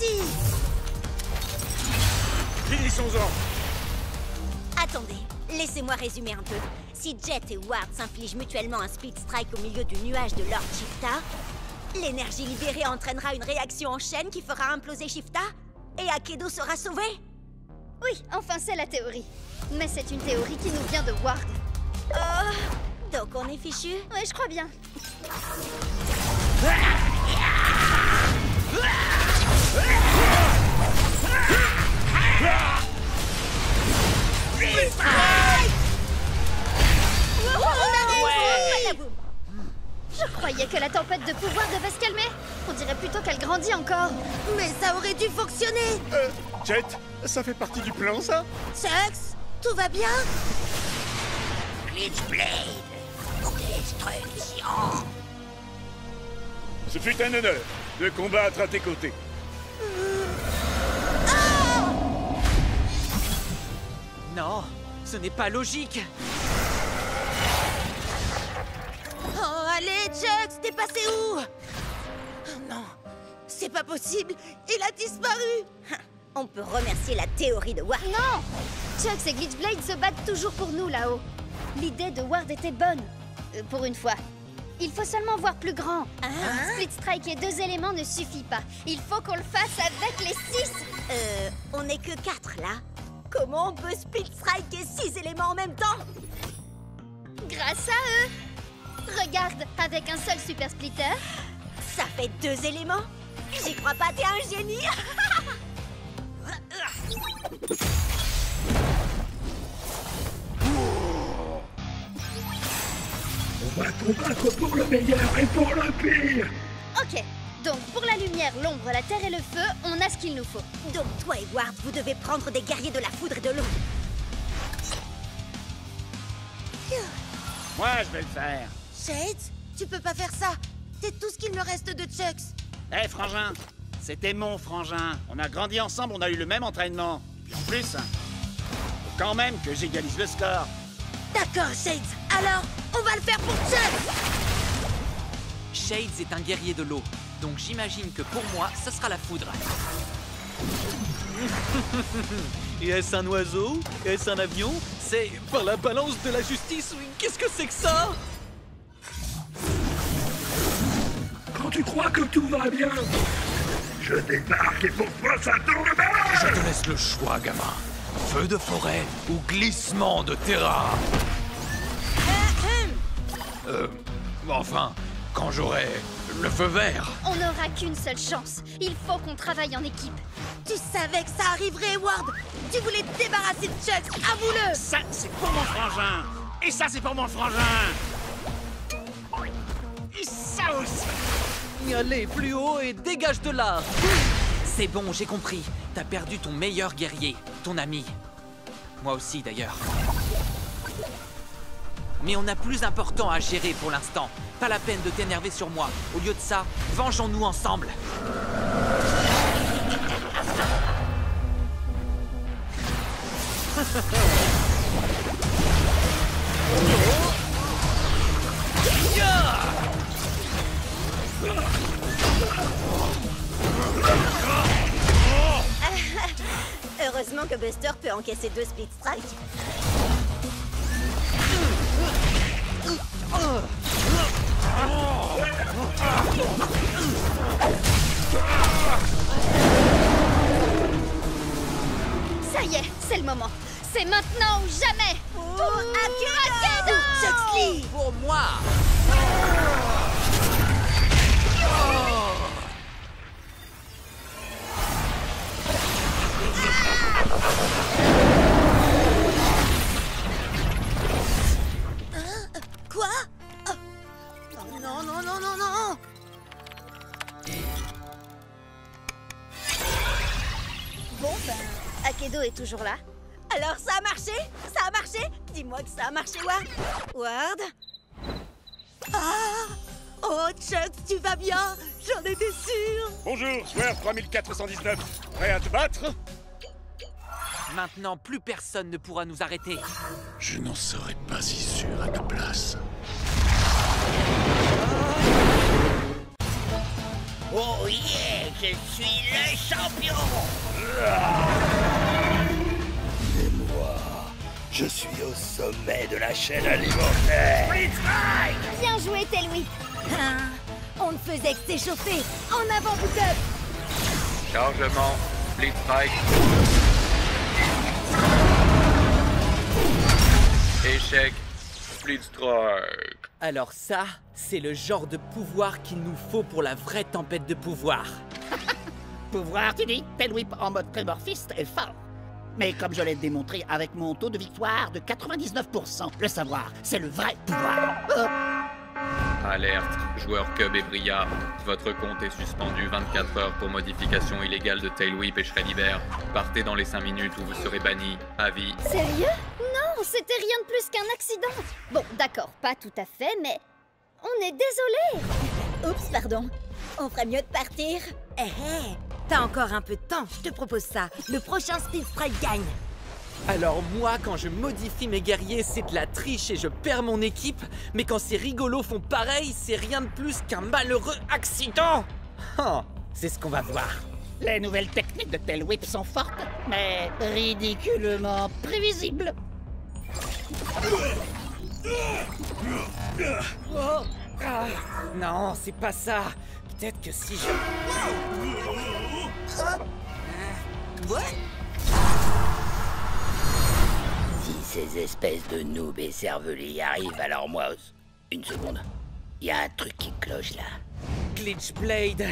parti! Finissons-en! Attendez, laissez-moi résumer un peu. Si Jet et Ward s'infligent mutuellement un split strike au milieu du nuage de Lord Shifta, l'énergie libérée entraînera une réaction en chaîne qui fera imploser Shifta et Akedo sera sauvé. Oui, enfin c'est la théorie. Mais c'est une théorie qui nous vient de Ward. Oh, donc on est fichu? Ouais, je crois bien. Je croyais que la tempête de pouvoir devait se calmer. On dirait plutôt qu'elle grandit encore. Mais ça aurait dû fonctionner! Jet, ça fait partie du plan, ça? Chucks, tout va bien? Glitchblade, destruction. Ce fut un honneur de combattre à tes côtés. Non, ce n'est pas logique. Oh, allez, Chucks, t'es passé où? Oh, non, c'est pas possible, il a disparu. On peut remercier la théorie de Ward. Non! Chucks et Glitchblade se battent toujours pour nous là-haut. L'idée de Ward était bonne. Pour une fois. Il faut seulement voir plus grand. Un split strike et 2 éléments ne suffit pas. Il faut qu'on le fasse avec les 6. On n'est que 4 là. Comment on peut split strike et 6 éléments en même temps? Grâce à eux. Regarde, avec un seul super splitter. Ça fait 2 éléments? J'y crois pas, t'es un génie. On va combattre pour le meilleur et pour le pire. Ok, donc pour la lumière, l'ombre, la terre et le feu, on a ce qu'il nous faut. Donc toi et Ward, vous devez prendre des guerriers de la foudre et de l'eau. Moi, je vais le faire. Shades, tu peux pas faire ça. C'est tout ce qu'il me reste de Chucks. Hé, frangin, c'était mon frangin. On a grandi ensemble, on a eu le même entraînement. Puis en plus, faut quand même que j'égalise le score. D'accord, Shades. Alors, on va le faire pour Chucks. Shades est un guerrier de l'eau, donc j'imagine que pour moi, ce sera la foudre. Et est-ce un oiseau? Est-ce un avion? C'est par la balance de la justice? Qu'est-ce que c'est que ça? Quand tu crois que tout va bien, je débarque et pour toi ça tourne mal. Je te laisse le choix, gamin. Feu de forêt ou glissement de terrain. Enfin, quand j'aurai le feu vert. On n'aura qu'une seule chance. Il faut qu'on travaille en équipe. Tu savais que ça arriverait, Ward. Tu voulais te débarrasser de Chucks. Avoue-le. Ça, c'est pour mon frangin. Et ça, c'est pour mon frangin. Et ça aussi. Allez, plus haut et dégage de là. C'est bon, j'ai compris. T'as perdu ton meilleur guerrier, ton ami. Moi aussi, d'ailleurs. Mais on a plus important à gérer pour l'instant. Pas la peine de t'énerver sur moi. Au lieu de ça, vengeons-nous ensemble. Heureusement que Buster peut encaisser 2 split strikes. Ça y est, c'est le moment. C'est maintenant ou jamais. Pour Akedo! Akedo! Lee! Pour moi. Quoi? Oh. Non, non, non, non, non! Bon, ben, Akedo est toujours là. Alors ça a marché? Ça a marché? Dis-moi que ça a marché, Ward. Ward? Ah! Oh, Chucks, tu vas bien? J'en étais sûre! Bonjour, joueur 3419. Prêt à te battre? Maintenant, plus personne ne pourra nous arrêter. Je n'en serais pas si sûr à ta place. Oh yeah, Je suis le champion. Et moi, je suis au sommet de la chaîne alimentaire. Bien joué, Tailwhip. On ne faisait que s'échauffer. En avant, Boot-Up. Chargement, Split Strike. Échec, Split Strike. Alors ça, c'est le genre de pouvoir qu'il nous faut pour la vraie tempête de pouvoir. Pouvoir, tu dis? Tailwhip en mode trémorphiste est fort. Mais comme je l'ai démontré avec mon taux de victoire de 99%, le savoir, c'est le vrai pouvoir. Alerte, joueurs Cub et Bria. Votre compte est suspendu 24 heures pour modification illégale de Tailwhip et Shreddiver. Partez dans les 5 minutes où vous serez bannis. Avis. Sérieux? Non, c'était rien de plus qu'un accident. Bon, d'accord, pas tout à fait, mais on est désolé. Oups, pardon. On ferait mieux de partir. T'as encore un peu de temps, je te propose ça. Le prochain Split Strike gagne. Alors moi, quand je modifie mes guerriers, c'est de la triche et je perds mon équipe. Mais quand ces rigolos font pareil, c'est rien de plus qu'un malheureux accident. C'est ce qu'on va voir. Les nouvelles techniques de Tailwhip sont fortes, mais ridiculement prévisibles. Non, c'est pas ça. Peut-être que si je... Si ces espèces de noobs et cervelés y arrivent, alors moi... Une seconde. Il y a un truc qui cloche là. Glitchblade.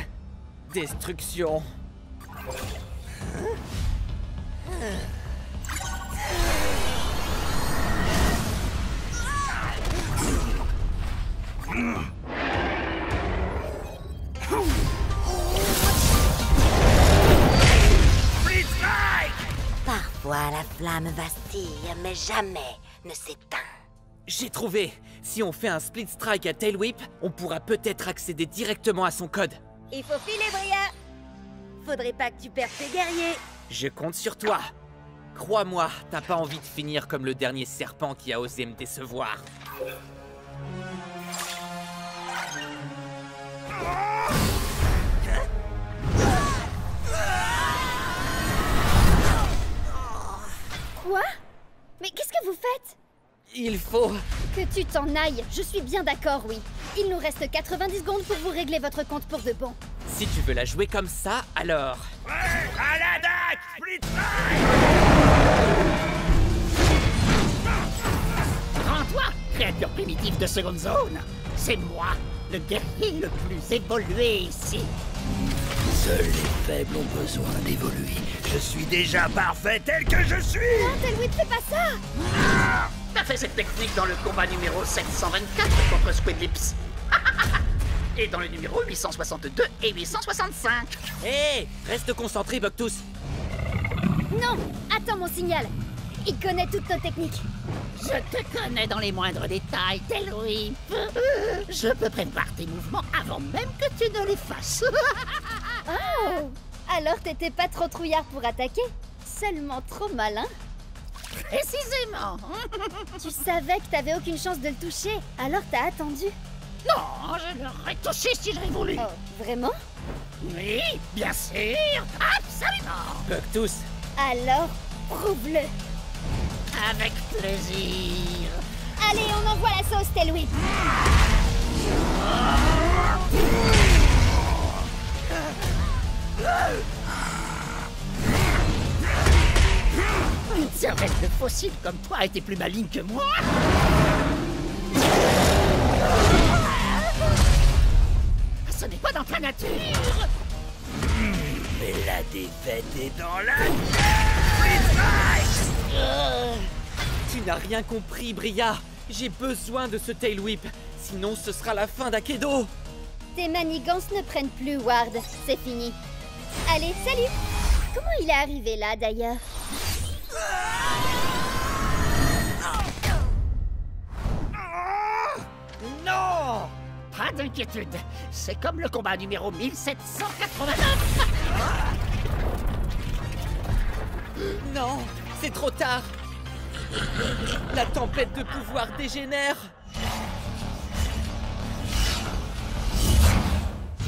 Destruction. Parfois, la flamme vacille, mais jamais ne s'éteint. J'ai trouvé. Si on fait un Split Strike à Tailwhip, on pourra peut-être accéder directement à son code. Il faut filer, Bria. Faudrait pas que tu perdes tes guerriers. Je compte sur toi. Crois-moi, t'as pas envie de finir comme le dernier serpent qui a osé me décevoir. Quoi? Mais qu'est-ce que vous faites? Il faut... Que tu t'en ailles, je suis bien d'accord, oui. Il nous reste 90 secondes pour vous régler votre compte pour de bon. Si tu veux la jouer comme ça, alors... À la date, Split Rends-toi, créature primitive de seconde zone. C'est moi, le guerrier le plus évolué ici. Seuls les faibles ont besoin d'évoluer. Je suis déjà parfait tel que je suis. Non, Tailwhip, fais pas ça! T'as fait cette technique dans le combat numéro 724 contre Squidlips. Et dans le numéro 862 et 865. Hé, reste concentré, Bucktooth. Non! Attends mon signal! Il connaît toutes nos techniques. Je te connais dans les moindres détails, Tailwhip. Je peux prévoir tes mouvements avant même que tu ne les fasses. Oh! Alors t'étais pas trop trouillard pour attaquer? Seulement trop malin? Précisément. Tu savais que t'avais aucune chance de le toucher, alors t'as attendu. Non, je l'aurais touché si j'avais voulu. Oh, vraiment? Oui, bien sûr. Absolument. Bucktooth. Alors, prouve-le. Avec plaisir. Allez, on envoie la sauce, Tailwhip. Une cervelle de fossile comme toi était plus maligne que moi. Ce n'est pas dans ta nature. Mais la défaite est dans la... Tu n'as rien compris, Bria. J'ai besoin de ce Tailwhip. Sinon, ce sera la fin d'Akedo. Tes manigances ne prennent plus, Ward. C'est fini. Allez, salut! Comment il est arrivé là, d'ailleurs? Non! Pas d'inquiétude. C'est comme le combat numéro 1789. Non, c'est trop tard. La tempête de pouvoir dégénère.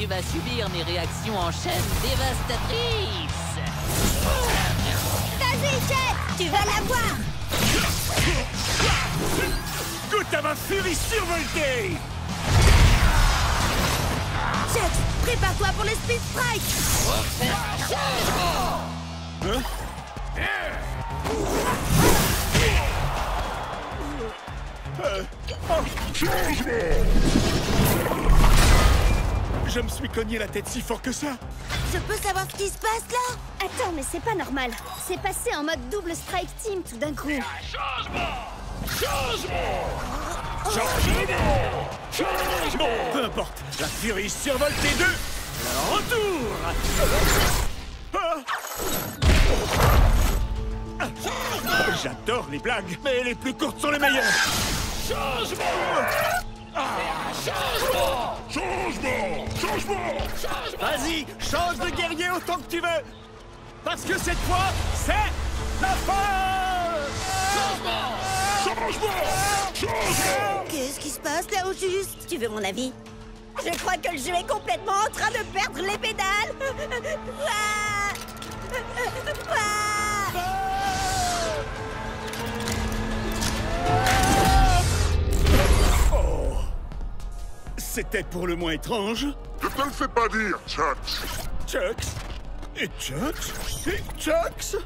tu vas subir mes réactions en chaîne dévastatrices. Vas-y, Jet! Tu vas l'avoir! Goûte à ma furie survoltée! Jet, prépare-toi pour les Speed Strike! Hein? Je me suis cogné la tête si fort que ça! Je peux savoir ce qui se passe là? Attends, mais c'est pas normal. C'est passé en mode double strike team tout d'un coup. Peu importe, la furie survoltée 2, retour! J'adore les blagues, mais les plus courtes sont les meilleures! Vas-y, change de guerrier autant que tu veux! Parce que cette fois, c'est la fin! Qu'est-ce qui se passe là au juste? Tu veux mon avis? Je crois que le jeu est complètement en train de perdre les pédales! Ouah! Ouah! Oh! C'était pour le moins étrange. Je te le fais pas dire, Chucks. Chucks? Et Chucks? Et Chucks?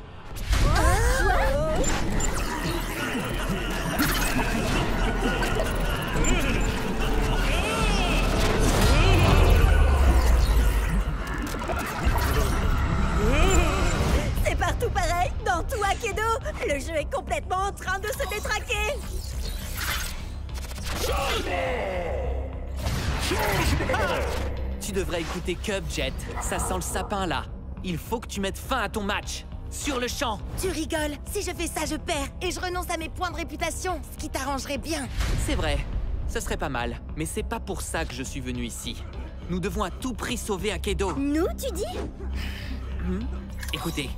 C'est partout pareil, dans tout Akedo. Le jeu est complètement en train de se détraquer. Tu devrais écouter Cub, Jet. Ça sent le sapin, là. Il faut que tu mettes fin à ton match. Sur le champ. Tu rigoles. Si je fais ça, je perds. Et je renonce à mes points de réputation. Ce qui t'arrangerait bien. C'est vrai. Ce serait pas mal. Mais c'est pas pour ça que je suis venu ici. Nous devons à tout prix sauver Akedo. Nous, tu dis? Écoutez.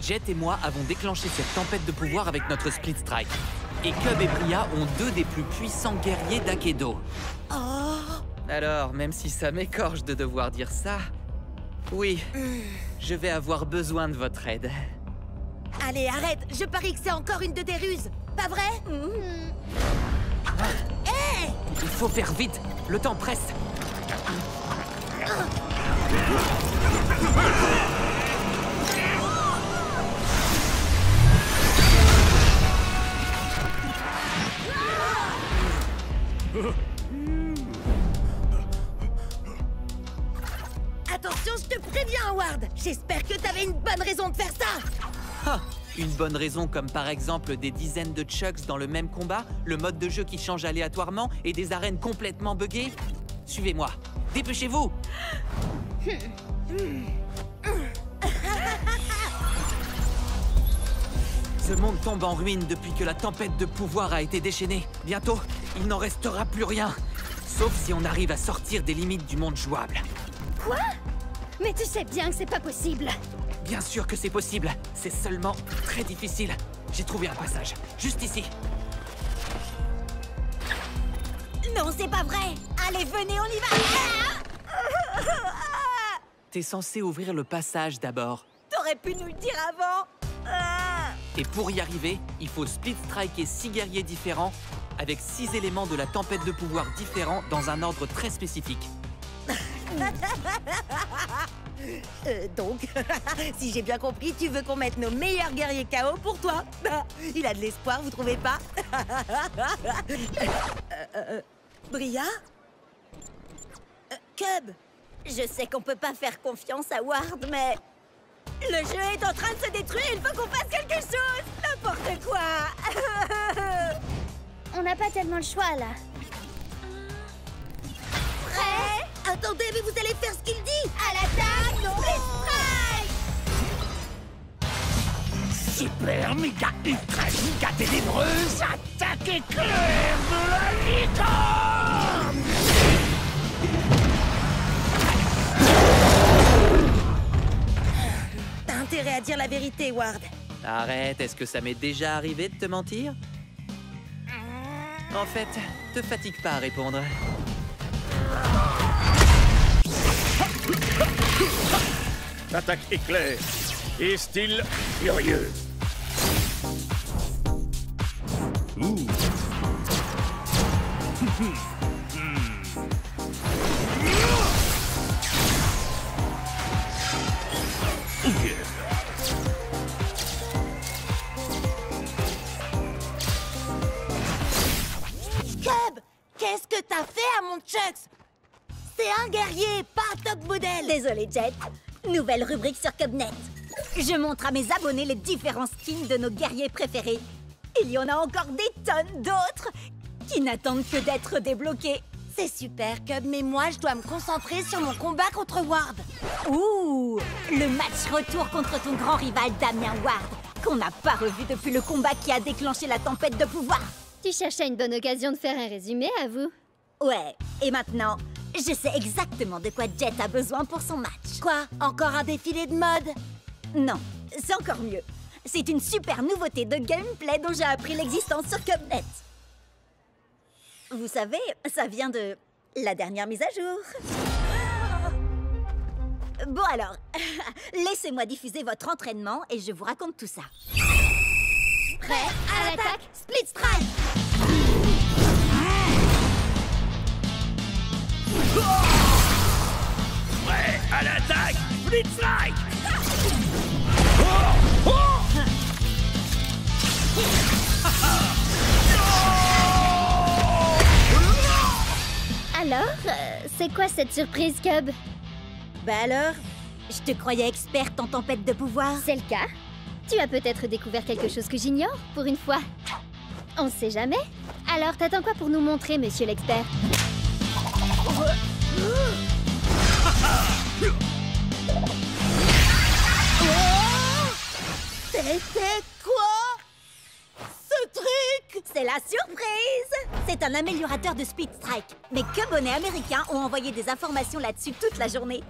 Jet et moi avons déclenché cette tempête de pouvoir avec notre Split Strike. Et Cub et Bria ont deux des plus puissants guerriers d'Akedo. Oh! Alors, même si ça m'écorche de devoir dire ça, oui, je vais avoir besoin de votre aide. Allez, arrête. Je parie que c'est encore une de tes ruses. Pas vrai? Hé! Il faut faire vite. Le temps presse. Attention, je te préviens, Howard. J'espère que t'avais une bonne raison de faire ça. Ah, une bonne raison comme par exemple des dizaines de Chucks dans le même combat, le mode de jeu qui change aléatoirement et des arènes complètement buggées. Suivez-moi. Dépêchez-vous. Ce monde tombe en ruine depuis que la tempête de pouvoir a été déchaînée. Bientôt, il n'en restera plus rien. Sauf si on arrive à sortir des limites du monde jouable. Quoi? Mais tu sais bien que c'est pas possible. Bien sûr que c'est possible. C'est seulement très difficile. J'ai trouvé un passage. Juste ici. Non, c'est pas vrai. Allez, venez, on y va. T'es censé ouvrir le passage d'abord. T'aurais pu nous le dire avant. Et pour y arriver, il faut split striker 6 guerriers différents avec 6 éléments de la tempête de pouvoir différents dans un ordre très spécifique. Donc, si j'ai bien compris, tu veux qu'on mette nos meilleurs guerriers KO pour toi. Il a de l'espoir, vous trouvez pas? Bria? Cub? Je sais qu'on peut pas faire confiance à Ward, mais... le jeu est en train de se détruire, il faut qu'on fasse quelque chose! N'importe quoi! On n'a pas tellement le choix, là. Prêt? Attendez, mais vous allez faire ce qu'il dit! À l'attaque! Non! Super méga ultra giga ténébreuse attaque éclair de la licorne! T'as intérêt à dire la vérité, Ward. Arrête, est-ce que ça m'est déjà arrivé de te mentir? En fait, te fatigue pas à répondre. Attaque éclair et style furieux. Ouh. Cub, qu'est-ce que t'as fait à mon Chucks? C'est un guerrier, pas un top modèle. Désolé, Jet. Nouvelle rubrique sur Cubnet. Je montre à mes abonnés les différents skins de nos guerriers préférés. Il y en a encore des tonnes d'autres qui n'attendent que d'être débloqués. C'est super, Cub, mais moi, je dois me concentrer sur mon combat contre Ward. Ouh, le match retour contre ton grand rival Damien Ward, qu'on n'a pas revu depuis le combat qui a déclenché la tempête de pouvoir. Tu cherchais une bonne occasion de faire un résumé, à vous? Ouais, et maintenant, je sais exactement de quoi Jet a besoin pour son match. Quoi? Encore un défilé de mode? Non, c'est encore mieux. C'est une super nouveauté de gameplay dont j'ai appris l'existence sur Cubnet. Vous savez, ça vient de la dernière mise à jour. Bon alors, laissez-moi diffuser votre entraînement et je vous raconte tout ça. Prêt à l'attaque, Split Strike! Prêt à l'attaque, Split Strike! Alors, c'est quoi cette surprise, Cub? Bah alors, je te croyais experte en tempête de pouvoir. C'est le cas? Tu as peut-être découvert quelque chose que j'ignore, pour une fois. On sait jamais. Alors, t'attends quoi pour nous montrer, monsieur l'expert? C'était quoi? Ce truc? C'est la surprise! C'est un améliorateur de Speed Strike. Mes Cubonnets américains ont envoyé des informations là-dessus toute la journée.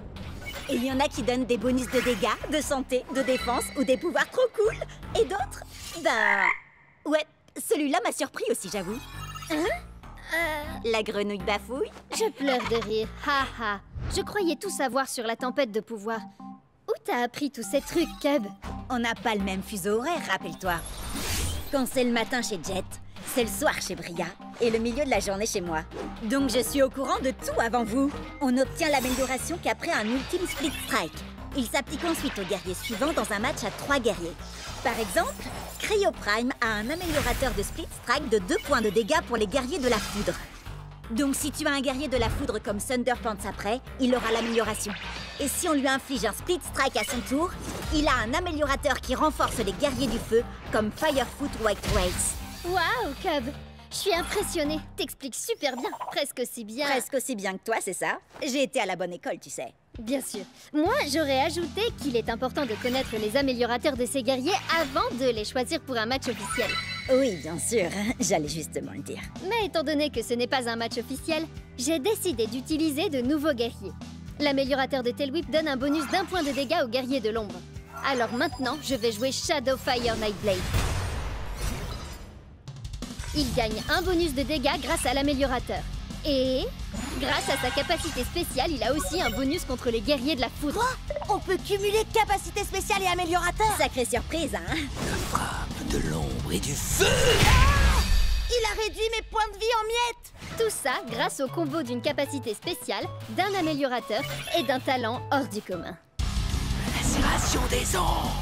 Il y en a qui donnent des bonus de dégâts, de santé, de défense ou des pouvoirs trop cool. Et d'autres, ben... Ouais, celui-là m'a surpris aussi, j'avoue. Hein? La grenouille bafouille. Je pleure de rire. Ha ha. Je croyais tout savoir sur la tempête de pouvoir. Où t'as appris tous ces trucs, Cub? On n'a pas le même fuseau horaire, rappelle-toi. Quand c'est le matin chez Jet, c'est le soir chez Bria et le milieu de la journée chez moi. Donc je suis au courant de tout avant vous. On obtient l'amélioration qu'après un ultime Split Strike. Il s'applique ensuite aux guerriers suivants dans un match à 3 guerriers. Par exemple, Cryo Prime a un améliorateur de Split Strike de 2 points de dégâts pour les guerriers de la foudre. Donc si tu as un guerrier de la foudre comme Thunderpants après, il aura l'amélioration. Et si on lui inflige un Split Strike à son tour, il a un améliorateur qui renforce les guerriers du feu comme Firefoot White Race. Waouh, Cub! Je suis impressionnée. T'expliques super bien. Presque aussi bien... Presque aussi bien que toi, c'est ça? J'ai été à la bonne école, tu sais. Bien sûr. Moi, j'aurais ajouté qu'il est important de connaître les améliorateurs de ces guerriers avant de les choisir pour un match officiel. Oui, bien sûr. J'allais justement le dire. Mais étant donné que ce n'est pas un match officiel, j'ai décidé d'utiliser de nouveaux guerriers. L'améliorateur de Tailwhip donne un bonus d'1 point de dégâts aux guerriers de l'ombre. Alors maintenant, je vais jouer Shadow Fire Nightblade. Il gagne un bonus de dégâts grâce à l'améliorateur. Et, grâce à sa capacité spéciale, il a aussi un bonus contre les guerriers de la foudre. Quoi? On peut cumuler capacité spéciale et améliorateur? Sacrée surprise, hein? La frappe de l'ombre et du feu! Ah! Il a réduit mes points de vie en miettes! Tout ça grâce au combo d'une capacité spéciale, d'un améliorateur et d'un talent hors du commun. Lacération des ombres!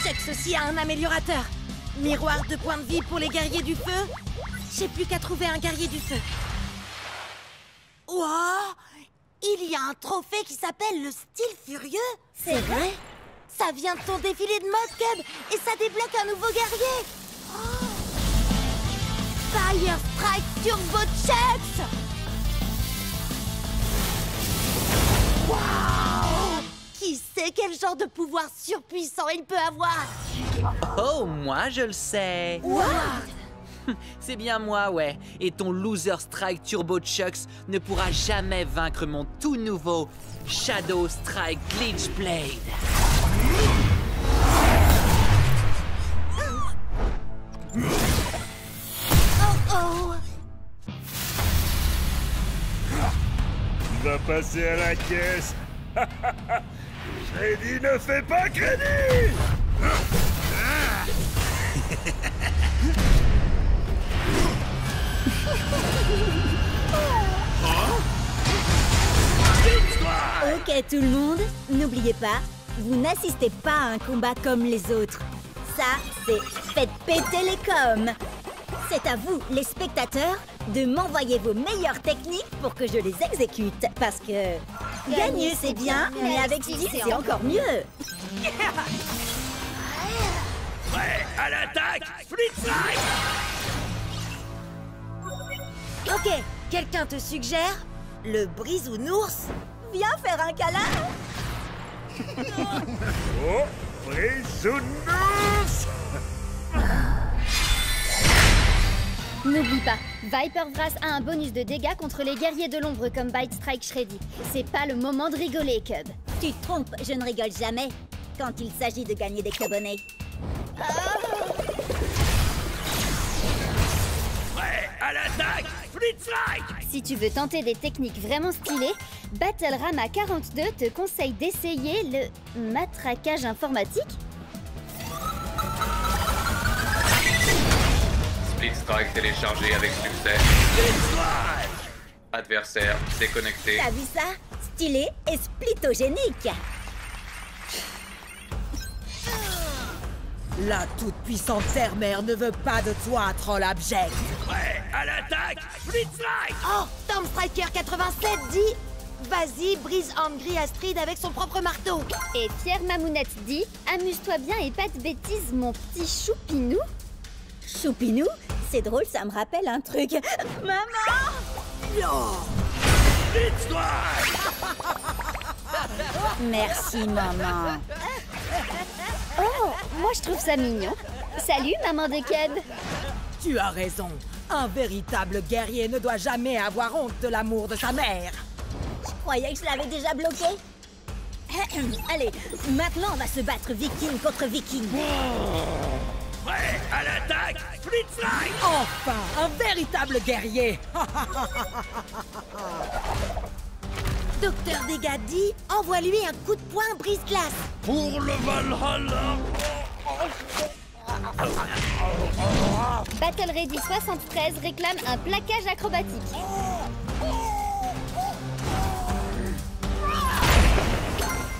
Check ceci a un améliorateur. Miroir de points de vie pour les guerriers du feu. J'ai plus qu'à trouver un guerrier du feu. Wow! Il y a un trophée qui s'appelle le style furieux. C'est vrai? Ça vient de ton défilé de mode, Cub, et ça débloque un nouveau guerrier. Oh! Fire Strike Turbo Chucks! Wow! Qui sait quel genre de pouvoir surpuissant il peut avoir? Oh, moi je le sais. What? C'est bien moi, ouais. Et ton Loser Strike Turbo Chucks ne pourra jamais vaincre mon tout nouveau Shadow Strike Glitch Blade. Oh oh! va passer à la caisse. Shreddy ne fait pas crédit. Ok tout le monde, n'oubliez pas, vous n'assistez pas à un combat comme les autres. Ça, c'est faites péter les coms. C'est à vous, les spectateurs, de m'envoyer vos meilleures techniques pour que je les exécute. Parce que gagner c'est bien, mais avec style c'est encore mieux. Prêt à l'attaque, Split Strike. Ok, quelqu'un te suggère le brisounours? Viens faire un câlin. Oh, Brisounours. N'oublie pas, Vipervrass a un bonus de dégâts contre les guerriers de l'ombre comme Bite Strike Shreddy. C'est pas le moment de rigoler, Cub. Tu te trompes, je ne rigole jamais quand il s'agit de gagner des cubonnets. Prêt à l'attaque, Split Strike. Si tu veux tenter des techniques vraiment stylées, Battlorama 42 te conseille d'essayer le matraquage informatique. Split Strike téléchargé avec succès. Adversaire déconnecté. T'as vu ça? Stylé et splitogénique. La toute-puissante Terre-Mère ne veut pas de toi, troll abject. Prêt à l'attaque, Split Strike. Oh, Storm Striker 87 dit « Vas-y, brise Angry Astrid avec son propre marteau !» Et Pierre Mamounette dit « Amuse-toi bien et pas de bêtises, mon petit choupinou !» Choupinou? C'est drôle, ça me rappelle un truc. Maman! Split Strike. Merci, maman. Oh, moi je trouve ça mignon. Salut, maman de Cub. Tu as raison. Un véritable guerrier ne doit jamais avoir honte de l'amour de sa mère. Je croyais que je l'avais déjà bloqué. Allez, maintenant on va se battre viking contre viking. Prêt à l'attaque, Split Strike. Enfin, un véritable guerrier. Docteur Dégâts dit « Envoie-lui un coup de poing brise-glace !» Pour le Valhalla. Battle Ready 73 réclame un plaquage acrobatique.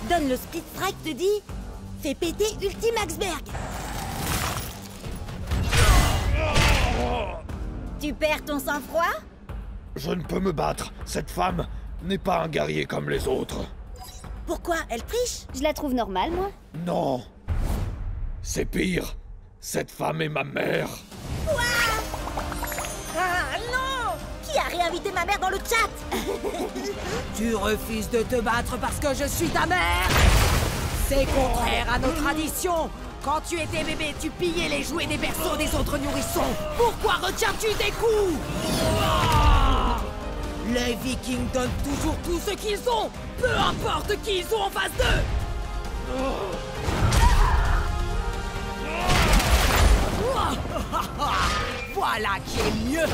Donne le Split Strike te dit « Fais péter Ultimaxberg !» Tu perds ton sang-froid? Je ne peux me battre. Cette femme n'est pas un guerrier comme les autres. Pourquoi? Elle triche? Je la trouve normale, moi. Non. C'est pire. Cette femme est ma mère. Quoi? Ah non! Qui a réinvité ma mère dans le chat? Tu refuses de te battre parce que je suis ta mère? C'est contraire à nos traditions. Quand tu étais bébé, tu pillais les jouets des berceaux des autres nourrissons. Pourquoi retiens-tu des coups? Les Vikings donnent toujours tout ce qu'ils ont, peu importe qui ils ont en face d'eux. Voilà qui est mieux.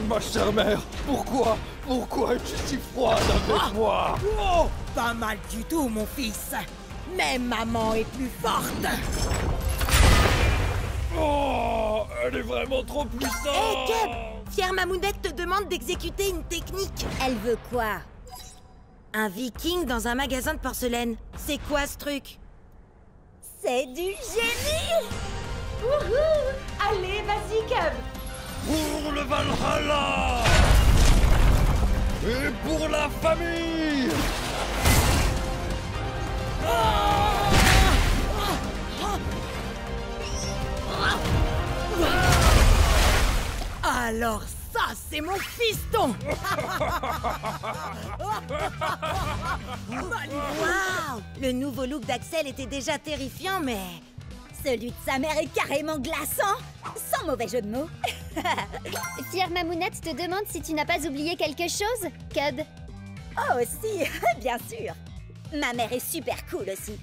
Ma chère mère, pourquoi es-tu si froide avec moi? Oh, pas mal du tout, mon fils. Mais maman est plus forte. Oh, elle est vraiment trop puissante. Hé, Cub! Pierre Mamounette te demande d'exécuter une technique. Elle veut quoi? Un viking dans un magasin de porcelaine. C'est quoi ce truc? C'est du génie! Wouhou! Allez, vas-y, Cub! Pour le Valhalla! Et pour la famille! Alors ça, c'est mon fiston. Waouh! Le nouveau look d'Axel était déjà terrifiant, mais... Celui de sa mère est carrément glaçant! Sans mauvais jeu de mots. Pierre Mamounette te demande si tu n'as pas oublié quelque chose, Cub. Oh, si, bien sûr. Ma mère est super cool aussi.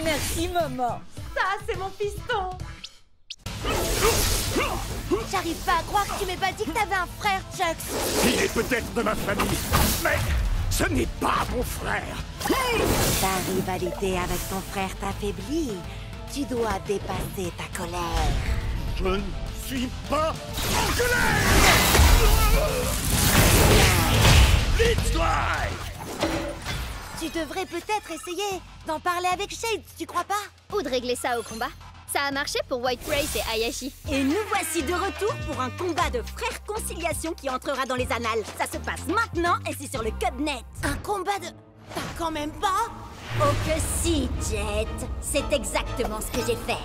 Merci, maman. Ça, c'est mon fiston! J'arrive pas à croire que tu m'aies pas dit que t'avais un frère, Chucks. Il est peut-être de ma famille, mais ce n'est pas mon frère. Ta rivalité avec ton frère t'affaiblit. Tu dois dépasser ta colère. Je ne suis pas en colère. Blitzstrike! Tu devrais peut-être essayer d'en parler avec Shades, tu crois pas? Ou de régler ça au combat. Ça a marché pour White Race et Hayashi. Et nous voici de retour pour un combat de frères conciliation qui entrera dans les annales. Ça se passe maintenant et c'est sur le Cubnet. Un combat de... T'as quand même pas? Oh que si, Jet. C'est exactement ce que j'ai fait.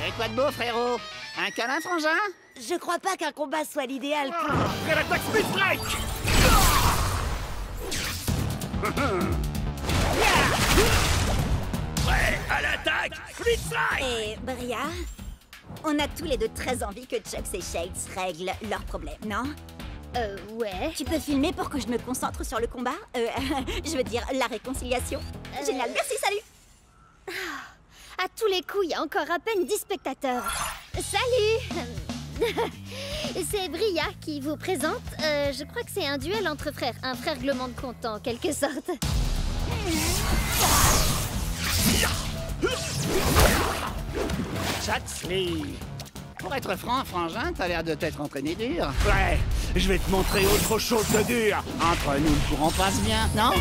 Et quoi de beau, frérot? Un câlin, frangin? Je crois pas qu'un combat soit l'idéal pour... Après l'attaque Blitzstrike! Prêt à l'attaque Blitzstrike! Et Bria, on a tous les deux très envie que Chucks et Shades règlent leurs problèmes, non? Ouais. Tu peux filmer pour que je me concentre sur le combat? Je veux dire, la réconciliation. Génial, merci, salut! À tous les coups, il y a encore à peine 10 spectateurs. Salut! C'est Bria qui vous présente. Je crois que c'est un duel entre frères. Un frère règlement de compte, en quelque sorte. Chatsley. Pour être franc, frangin, t'as l'air de t'être entraîné dur. Ouais, je vais te montrer autre chose de dur. Entre nous, le courant passe bien, non?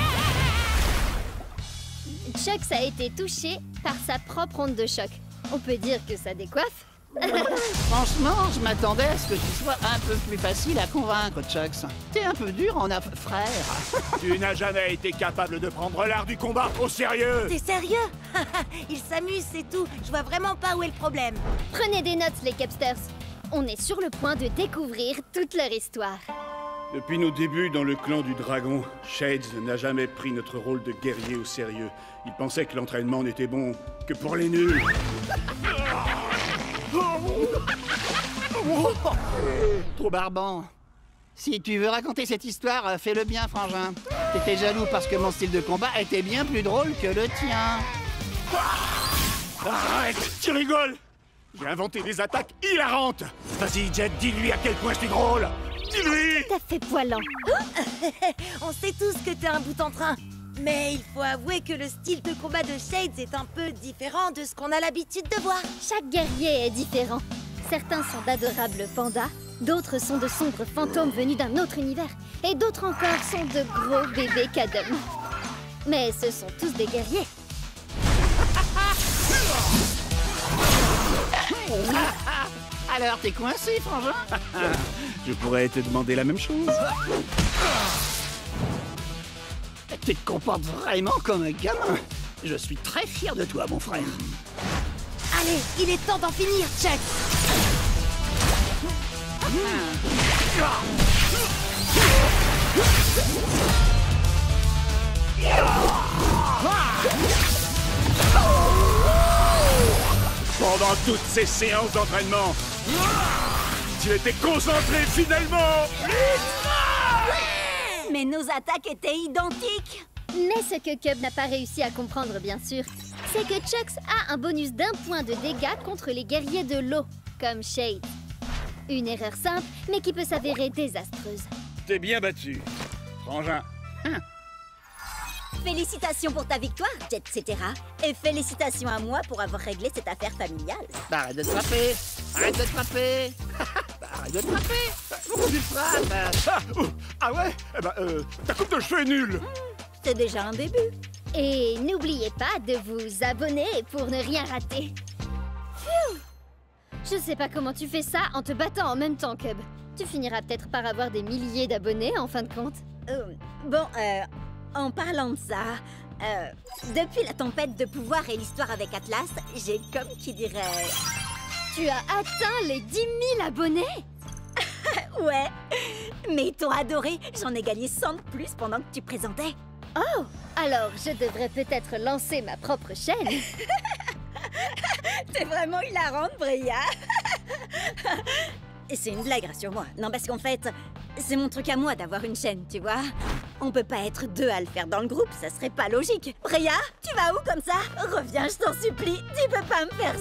Chucks a été touché par sa propre onde de choc. On peut dire que ça décoiffe. Franchement, je m'attendais à ce que tu sois un peu plus facile à convaincre, Chucks. T'es un peu dur en frère. Tu n'as jamais été capable de prendre l'art du combat au sérieux. T'es sérieux? Il s'amuse, c'est tout. Je vois vraiment pas où est le problème. Prenez des notes, les Cubsters. On est sur le point de découvrir toute leur histoire. Depuis nos débuts dans le clan du dragon, Shades n'a jamais pris notre rôle de guerrier au sérieux. Il pensait que l'entraînement n'était bon que pour les nuls. Trop barbant. Si tu veux raconter cette histoire, fais-le bien, frangin. T'étais jaloux parce que mon style de combat était bien plus drôle que le tien. Arrête, tu rigoles. J'ai inventé des attaques hilarantes. Vas-y, Jet, dis-lui à quel point je suis drôle. Dis-lui. T'as fait poilant. On sait tous que t'es un bout en train. Mais il faut avouer que le style de combat de Shades est un peu différent de ce qu'on a l'habitude de voir. Chaque guerrier est différent. Certains sont d'adorables pandas, d'autres sont de sombres fantômes venus d'un autre univers, et d'autres encore sont de gros bébés cadums. Mais ce sont tous des guerriers. Alors, t'es coincé, frangin? Je pourrais te demander la même chose. Tu te comportes vraiment comme un gamin. Je suis très fier de toi, mon frère. Allez, il est temps d'en finir, Chuck. Pendant toutes ces séances d'entraînement, tu étais concentré finalement. Mais nos attaques étaient identiques. Mais ce que Cub n'a pas réussi à comprendre, bien sûr, c'est que Chucks a un bonus d'1 point de dégâts contre les guerriers de l'eau, comme Shade. Une erreur simple, mais qui peut s'avérer désastreuse. T'es bien battu, frangin. Félicitations pour ta victoire, Jet, etc. Et félicitations à moi pour avoir réglé cette affaire familiale. Arrête de te frapper. Arrête de te frapper. Arrête de te frapper. Pourquoi tu te frappes? Ah ouais? Eh ben, ta coupe de cheveux est nulle. C'est déjà un début. Et n'oubliez pas de vous abonner pour ne rien rater. Phew! Je sais pas comment tu fais ça en te battant en même temps, Cub. Tu finiras peut-être par avoir des milliers d'abonnés en fin de compte. En parlant de ça, depuis la tempête de pouvoir et l'histoire avec Atlas, j'ai comme qui dirait... Tu as atteint les 10 000 abonnés? Ouais, mais ils t'ont adoré. J'en ai gagné 100 de plus pendant que tu présentais. Oh, alors je devrais peut-être lancer ma propre chaîne. T'es vraiment hilarante, Bria. Et c'est une blague, rassure-moi. Non, parce qu'en fait, c'est mon truc à moi d'avoir une chaîne, tu vois. On peut pas être deux à le faire dans le groupe, ça serait pas logique. Bria, tu vas où comme ça? Reviens, je t'en supplie. Tu peux pas me faire ça.